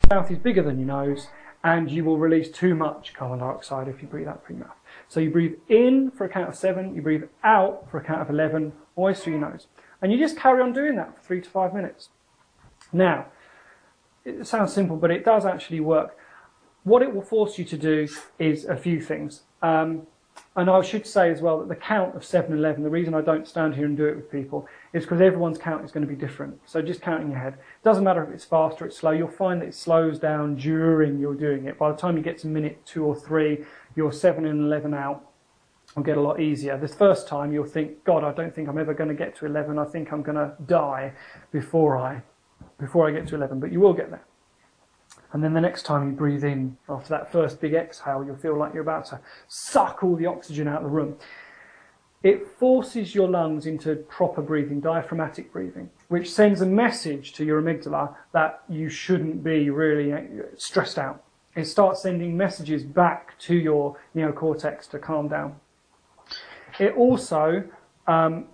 mouth is bigger than your nose, and you will release too much carbon dioxide if you breathe out through your mouth. So you breathe in for a count of 7, you breathe out for a count of 11, always through your nose. And you just carry on doing that for 3 to 5 minutes. Now, it sounds simple, but it does actually work. What it will force you to do is a few things. And I should say as well that the count of 7 and 11, the reason I don't stand here and do it with people is because everyone's count is going to be different. So just count in your head. It doesn't matter if it's fast or it's slow. You'll find that it slows down during you're doing it. By the time you get to minute 2 or 3, your 7 and 11 out will get a lot easier. The first time you'll think, God, I don't think I'm ever going to get to 11. I think I'm going to die before I get to 11. But you will get there. And then the next time you breathe in, after that first big exhale, you'll feel like you're about to suck all the oxygen out of the room. It forces your lungs into proper breathing, diaphragmatic breathing, which sends a message to your amygdala that you shouldn't be really stressed out. It starts sending messages back to your neocortex to calm down. It also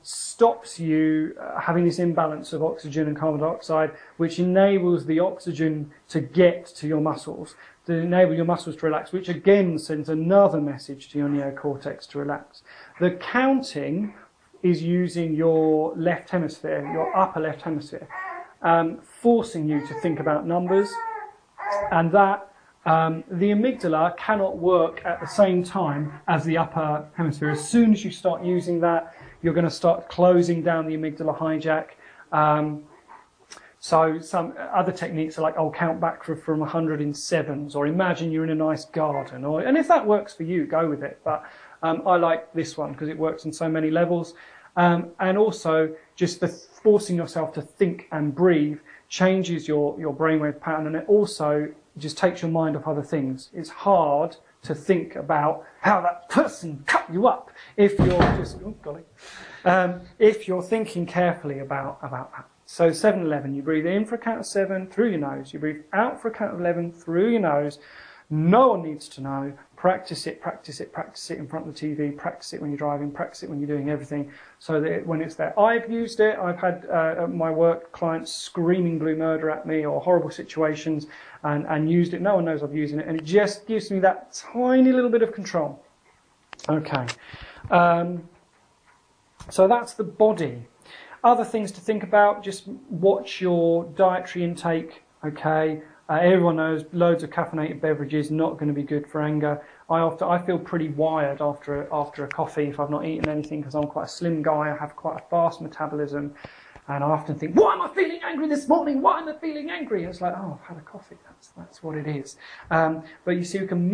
stops you having this imbalance of oxygen and carbon dioxide, which enables the oxygen to get to your muscles, to enable your muscles to relax, which again sends another message to your neocortex to relax. The counting is using your left hemisphere, your upper left hemisphere, forcing you to think about numbers, and that the amygdala cannot work at the same time as the upper hemisphere. As soon as you start using that, you're going to start closing down the amygdala hijack. So some other techniques are like, count back from 100 in sevens, or imagine you're in a nice garden. And if that works for you, go with it. But I like this one because it works on so many levels. And also, just the forcing yourself to think and breathe changes your brainwave pattern, and it also just takes your mind off other things. It's hard to think about how that person cut you up if you're just, if you're thinking carefully about that. So 7-11, you breathe in for a count of 7 through your nose, you breathe out for a count of 11 through your nose. No one needs to know. Practice it, practice it, practice it in front of the TV, practice it when you're driving, practice it when you're doing everything, so that when it's there. I've used it. I've had at my work clients screaming blue murder at me or horrible situations and used it. No one knows I've used it, and it just gives me that tiny little bit of control. Okay. So that's the body. Other things to think about, just watch your dietary intake, okay? Everyone knows loads of caffeinated beverages not going to be good for anger. I feel pretty wired after a coffee if I've not eaten anything, because I'm quite a slim guy. I have quite a fast metabolism, and I often think, why am I feeling angry this morning? Why am I feeling angry? And it's like, I've had a coffee. That's what it is. But you see, we can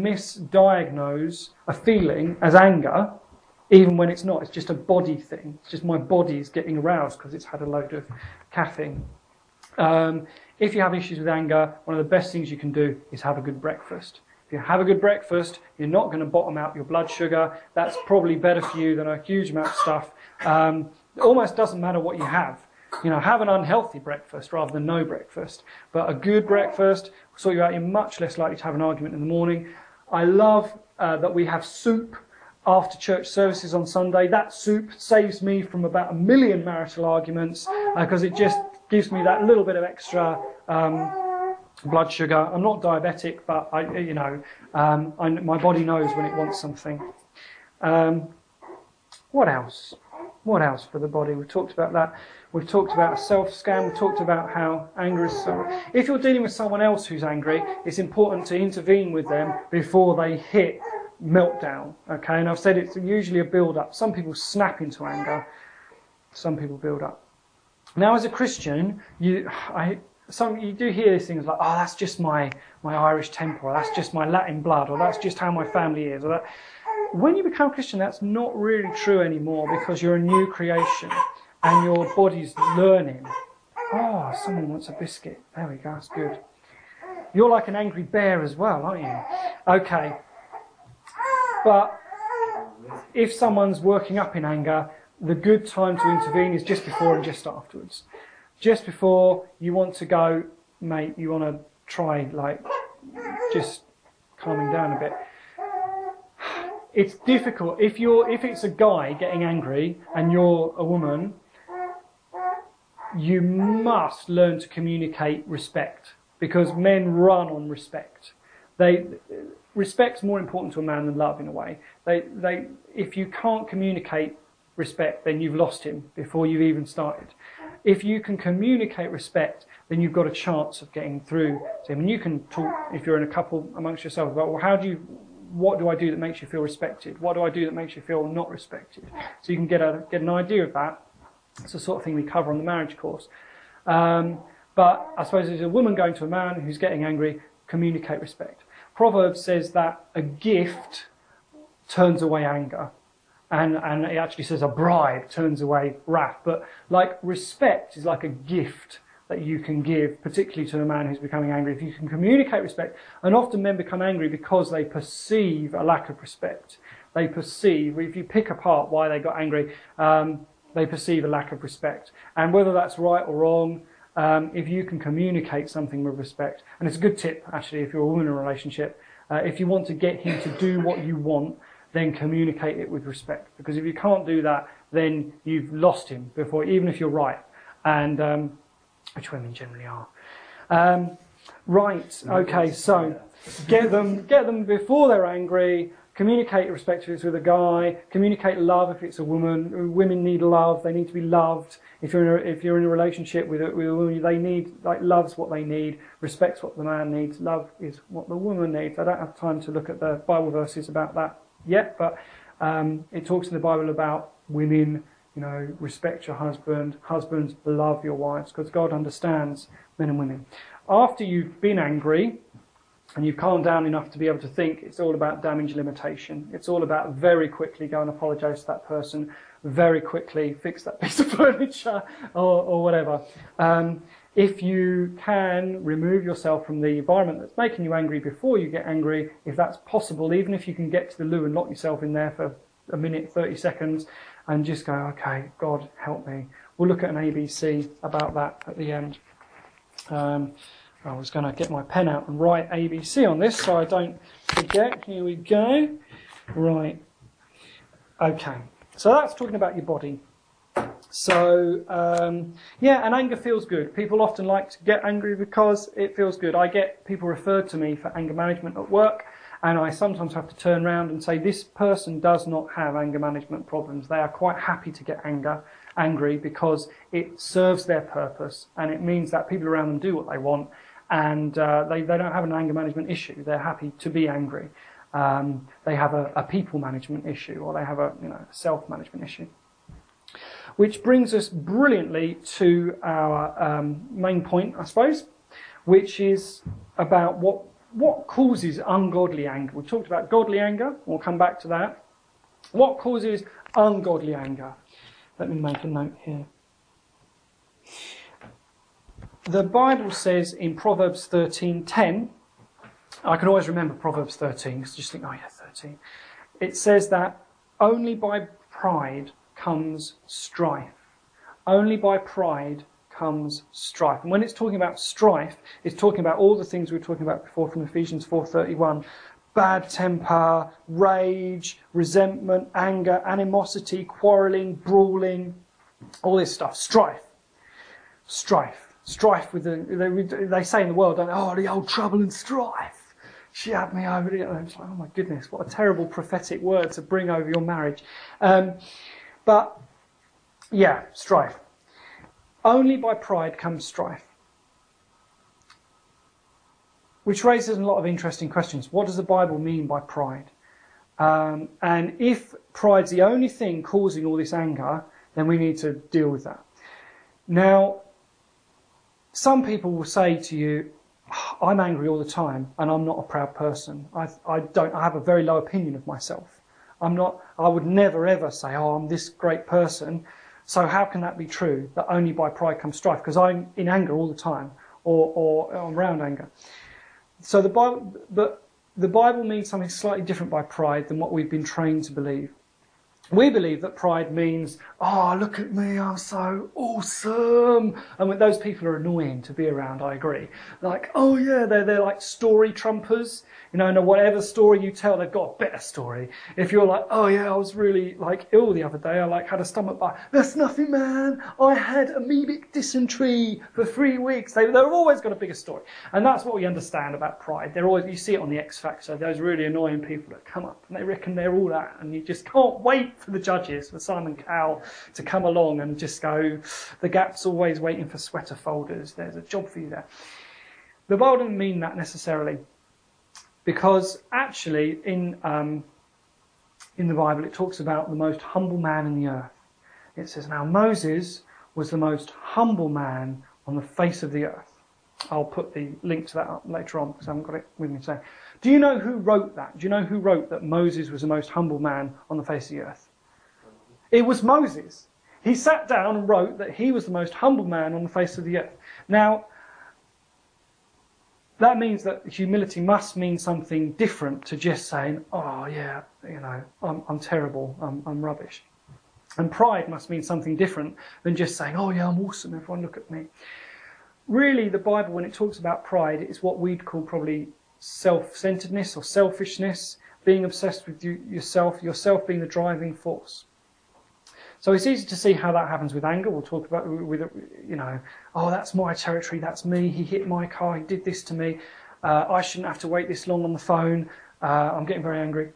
misdiagnose a feeling as anger, even when it's not. It's just a body thing. It's just my body is getting aroused because it's had a load of caffeine. If you have issues with anger, one of the best things you can do is have a good breakfast. If you have a good breakfast, you're not going to bottom out your blood sugar. That's probably better for you than a huge amount of stuff. It almost doesn't matter what you have. Have an unhealthy breakfast rather than no breakfast. But a good breakfast will sort you out. You're much less likely to have an argument in the morning. I love that we have soup after church services on Sunday. That soup saves me from about 1 million marital arguments because it just gives me that little bit of extra blood sugar. I'm not diabetic, but my body knows when it wants something. What else? What else for the body? We've talked about that. We've talked about a self-scan. We've talked about how anger is so... If you're dealing with someone else who's angry, it's important to intervene with them before they hit meltdown. Okay, and I've said it's usually a build-up. Some people snap into anger. Some people build up. Now, as a Christian, you do hear these things like, that's just my Irish temper, or that's just my Latin blood, or that's just how my family is. Or that. When you become a Christian, that's not really true anymore, because you're a new creation and your body's learning. Someone wants a biscuit. There we go, that's good. You're like an angry bear as well, aren't you? Okay. But if someone's working up in anger, the good time to intervene is just before and just afterwards. Just before, you want to go, mate, you want to try, just calming down a bit. It's difficult. If it's a guy getting angry and you're a woman, you must learn to communicate respect, because men run on respect. Respect's more important to a man than love in a way. If you can't communicate respect, then you've lost him before you've even started. If you can communicate respect, then you've got a chance of getting through to him. And you can talk, if you're in a couple amongst yourselves, about, well, what do I do that makes you feel respected? What do I do that makes you feel not respected? So you can get an idea of that. It's the sort of thing we cover on the marriage course. But I suppose as a woman going to a man who's getting angry, communicate respect. Proverbs says that a gift turns away anger. And it actually says a bribe turns away wrath. But like respect is like a gift that you can give, particularly to a man who's becoming angry. If you can communicate respect, and often men become angry because they perceive a lack of respect. They perceive, if you pick apart why they got angry, they perceive a lack of respect. And whether that's right or wrong, if you can communicate something with respect, and it's a good tip actually if you're a woman in a relationship, if you want to get him to do what you want, then communicate it with respect. Because if you can't do that, then you've lost him before, even if you're right. And which women generally are. Right, okay, so get them before they're angry. Communicate respect if it's with a guy. Communicate love if it's a woman. Women need love. They need to be loved. If you're in a relationship with a woman, they need, like, love's what they need. Respect's what the man needs. Love is what the woman needs. I don't have time to look at the Bible verses about that yet, but it talks in the Bible about women, respect your husband. Husbands, love your wives, because God understands men and women. After you've been angry, and you've calmed down enough to be able to think, it's all about damage limitation. It's all about very quickly go and apologise to that person, very quickly fix that piece of furniture or whatever. If you can remove yourself from the environment that's making you angry before you get angry, if that's possible, even if you can get to the loo and lock yourself in there for a minute, 30 seconds, and just go, okay, God, help me. We'll look at an ABC about that at the end. I was going to get my pen out and write ABC on this so I don't forget. Here we go. Right. Okay. So that's talking about your body. So, and anger feels good. People often like to get angry because it feels good. I get people referred to me for anger management at work, and I sometimes have to turn around and say, this person does not have anger management problems. They are quite happy to get angry because it serves their purpose, and it means that people around them do what they want. And they don't have an anger management issue. They're happy to be angry. They have a people management issue, or they have a self-management issue. Which brings us brilliantly to our main point, I suppose, which is about what causes ungodly anger. We talked about godly anger. We'll come back to that. What causes ungodly anger? Let me make a note here. The Bible says in Proverbs 13:10, I can always remember Proverbs 13, because I just think, 13. It says that only by pride comes strife. Only by pride comes strife. And when it's talking about strife, it's talking about all the things we were talking about before from Ephesians 4:31. Bad temper, rage, resentment, anger, animosity, quarrelling, brawling, all this stuff. Strife. Strife with they say in the world, don't they? The old trouble and strife. She had me over it. It's like, oh my goodness, what a terrible prophetic word to bring over your marriage. But yeah, strife. Only by pride comes strife. Which raises a lot of interesting questions. What does the Bible mean by pride? And if pride's the only thing causing all this anger, then we need to deal with that. Now, some people will say to you, I'm angry all the time and I'm not a proud person. I have a very low opinion of myself. I would never ever say, I'm this great person. So how can that be true, that only by pride comes strife? Because I'm in anger all the time, or I'm around anger. So the Bible means something slightly different by pride than what we've been trained to believe. We believe that pride means, oh, look at me, I'm so awesome. And when those people are annoying to be around, I agree. Like, oh yeah, they're like story trumpers. You know, and whatever story you tell, they've got a better story. If you're like, oh yeah, I was really like ill the other day, I had a stomach bug. That's nothing, man. I had amoebic dysentery for 3 weeks. They've always got a bigger story. And that's what we understand about pride. You see it on the X Factor, those really annoying people that come up and they reckon they're all that. And you just can't wait for the judges, for Simon Cowell, to come along and just go, the Gap's always waiting for sweater folders. There's a job for you there. The Bible doesn't mean that necessarily. Because actually, in the Bible, it talks about the most humble man in the earth. It says, now Moses was the most humble man on the face of the earth. I'll put the link to that up later on because I haven't got it with me today. Do you know who wrote that? Do you know who wrote that Moses was the most humble man on the face of the earth? It was Moses. He sat down and wrote that he was the most humble man on the face of the earth. Now, that means that humility must mean something different to just saying, oh yeah, you know, I'm terrible, I'm rubbish. And pride must mean something different than just saying, oh yeah, I'm awesome, everyone look at me. Really, the Bible, when it talks about pride, it's what we'd call probably self-centeredness or selfishness, being obsessed with yourself being the driving force. So it's easy to see how that happens with anger. We'll talk about, you know, oh, that's my territory, that's me, he hit my car, he did this to me, I shouldn't have to wait this long on the phone, I'm getting very angry.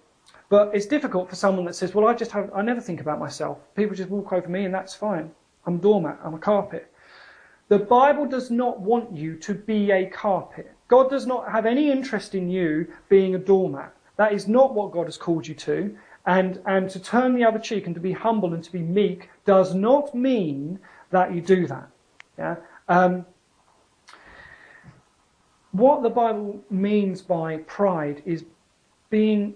But it's difficult for someone that says, well, I never think about myself. People just walk over me and that's fine. I'm a doormat, I'm a carpet. The Bible does not want you to be a carpet. God does not have any interest in you being a doormat. That is not what God has called you to. And to turn the other cheek and to be humble and to be meek does not mean that you do that. Yeah. What the Bible means by pride is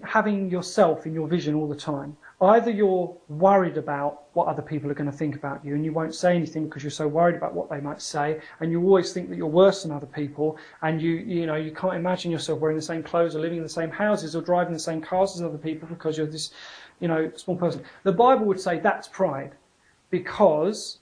having yourself in your vision all the time. Either you're worried about what other people are going to think about you and you won't say anything because you're so worried about what they might say, and you always think that you're worse than other people, and you can't imagine yourself wearing the same clothes or living in the same houses or driving the same cars as other people because you're this, small person. The Bible would say that's pride, because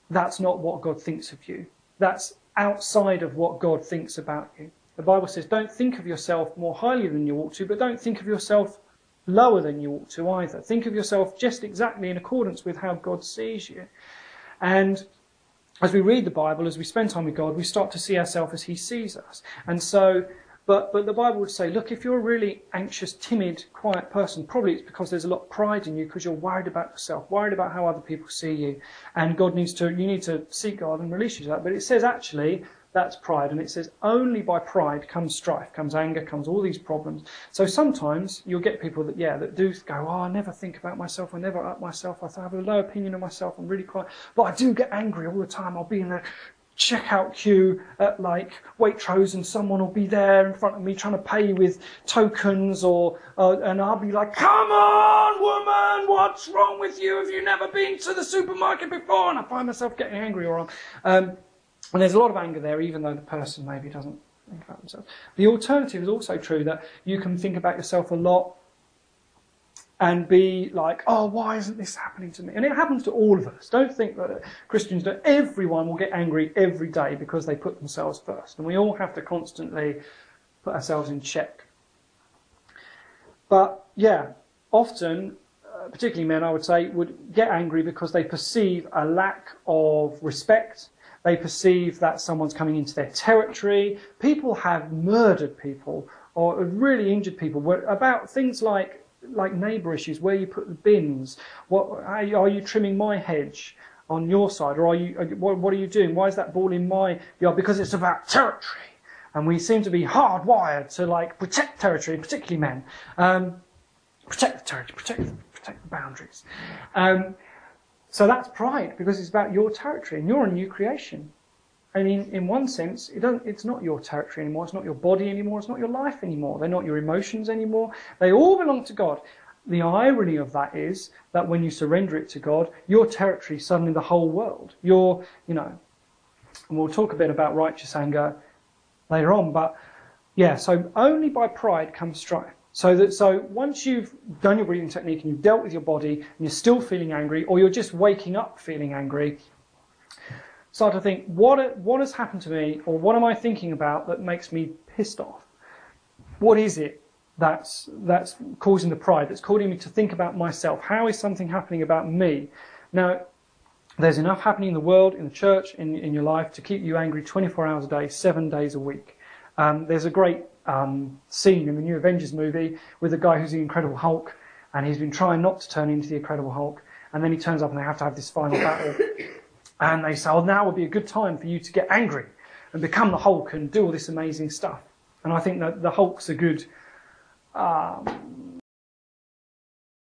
that's not what God thinks of you. That's outside of what God thinks about you. The Bible says don't think of yourself more highly than you ought to, but don't think of yourself lower than you ought to either. Think of yourself just exactly in accordance with how God sees you. And as we read the Bible, as we spend time with God, we start to see ourselves as he sees us. And so, but the Bible would say, look, if you're a really anxious, timid, quiet person, probably it's because there's a lot of pride in you because you're worried about yourself, worried about how other people see you. And you need to seek God and release you to that. But it says actually, that's pride, and it says only by pride comes strife, comes anger, comes all these problems. So sometimes you'll get people that do go, oh, I never think about myself, I never up myself, I have a low opinion of myself, I'm really quiet, but I do get angry all the time. I'll be in the checkout queue at Waitrose, and someone will be there in front of me trying to pay with tokens, and I'll be like, come on, woman, what's wrong with you? Have you never been to the supermarket before? And I find myself getting angry, and there's a lot of anger there, even though the person maybe doesn't think about themselves. The alternative is also true, that you can think about yourself a lot and be like, oh, why isn't this happening to me? And it happens to all of us. Don't think that Christians do. Everyone will get angry every day because they put themselves first. And we all have to constantly put ourselves in check. But yeah, often, particularly men, I would say, would get angry because they perceive a lack of respect. They perceive that someone's coming into their territory. People have murdered people or really injured people about things like neighbour issues, where you put the bins. Are you trimming my hedge on your side, or what are you doing? Why is that ball in my yard? Because it's about territory, and we seem to be hardwired to protect territory, particularly men. Protect the territory, protect the boundaries. So that's pride, because it's about your territory, and you're a new creation. And in one sense, it's not your territory anymore, it's not your body anymore, it's not your life anymore, they're not your emotions anymore, they all belong to God. The irony of that is that when you surrender it to God, your territory is suddenly the whole world. And we'll talk a bit about righteous anger later on, but yeah, so only by pride comes strife. So once you've done your breathing technique and you've dealt with your body and you're still feeling angry, or you're just waking up feeling angry, start to think, what has happened to me, or what am I thinking about that makes me pissed off? What is it that's causing the pride, that's causing me to think about myself? How is something happening about me? Now, there's enough happening in the world, in the church, in your life to keep you angry 24 hours a day, 7 days a week. There's a great scene in the new Avengers movie with a guy who's the Incredible Hulk, and he's been trying not to turn into the Incredible Hulk, and then he turns up and they have to have this final battle. And they say, oh, now would be a good time for you to get angry and become the Hulk and do all this amazing stuff. And I think that the Hulk's a good